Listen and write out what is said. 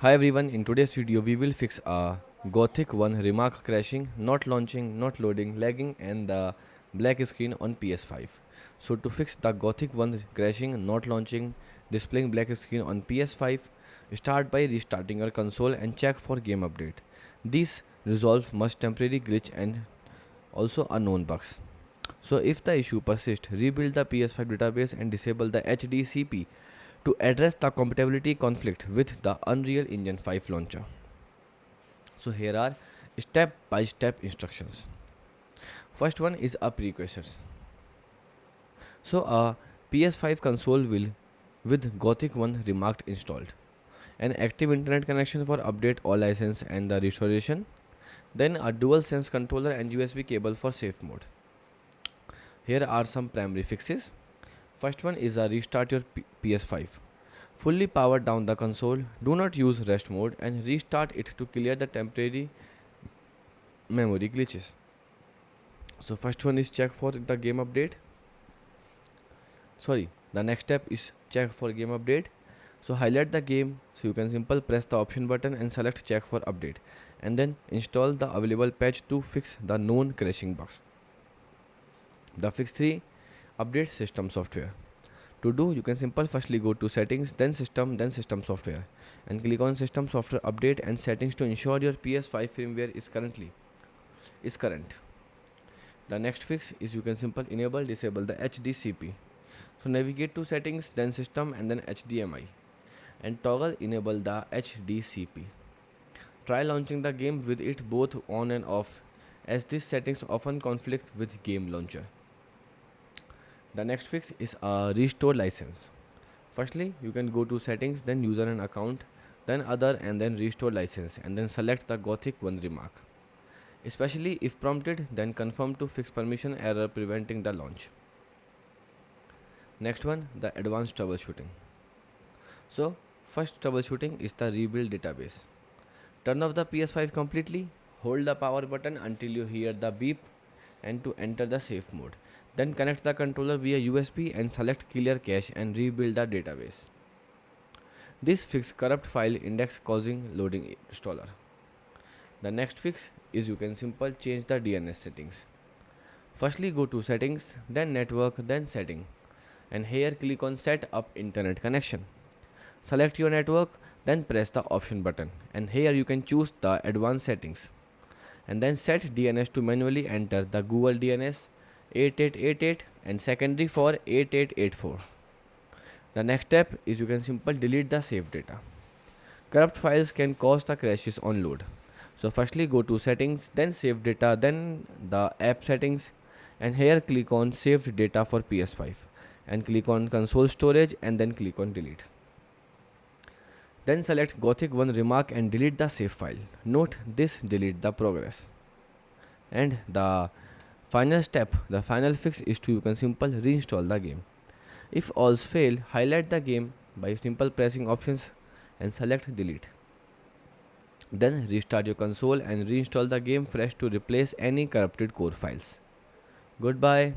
Hi everyone, in today's video we will fix a Gothic 1 Remark crashing, not launching, not loading, lagging and the black screen on PS5. So to fix the Gothic 1 crashing, not launching, displaying black screen on PS5, start by restarting your console and check for game update. These resolve must temporary glitch and also unknown bugs. So if the issue persists, rebuild the PS5 database and disable the HDCP to address the compatibility conflict with the Unreal Engine 5 launcher. So here are step by step instructions. First one is a precursors. So a PS5 console will with Gothic 1 remarked installed. An active internet connection for update all license and the restoration. Then a dual sense controller and USB cable for safe mode. Here are some primary fixes. First one is a restart your PS5. Fully power down the console, do not use rest mode and restart it to clear the temporary memory glitches. So first one is check for the game update. The next step is check for game update. So highlight the game, so you can simple press the option button and select check for update and then install the available patch to fix the known crashing bugs. The fix 3, update system software. To do, you can simply firstly go to settings, then system software and click on system software update and settings to ensure your PS5 firmware is current. The next fix is you can simply enable disable the HDCP. So navigate to settings, then system and then HDMI and toggle enable the HDCP. Try launching the game with it both on and off as these settings often conflict with game launcher. The next fix is a restore license. Firstly, you can go to settings, then user and account, then other and then restore license and then select the Gothic 1 remark. Especially if prompted, then confirm to fix permission error preventing the launch. Next one, the advanced troubleshooting. So, first troubleshooting is the rebuild database. Turn off the PS5 completely, hold the power button until you hear the beep and to enter the safe mode. Then connect the controller via USB and select clear cache and rebuild the database. This fix corrupt file index causing loading installer. The next fix is you can simple change the DNS settings. Firstly go to settings, then network, then setting and here click on set up internet connection. Select your network, then press the option button and here you can choose the advanced settings and then set DNS to manually enter the Google DNS 8888 and secondary for 8884. The next step is you can simply delete the saved data. Corrupt files can cause the crashes on load. So firstly go to settings, then save data, then the app settings and here click on saved data for PS5 and click on console storage and then click on delete. Then select Gothic 1 remark and delete the save file. Note this delete the progress. And the final step, the final fix is to you can simple reinstall the game. If all fail, highlight the game by simple pressing options and select delete. Then restart your console and reinstall the game fresh to replace any corrupted core files. Goodbye.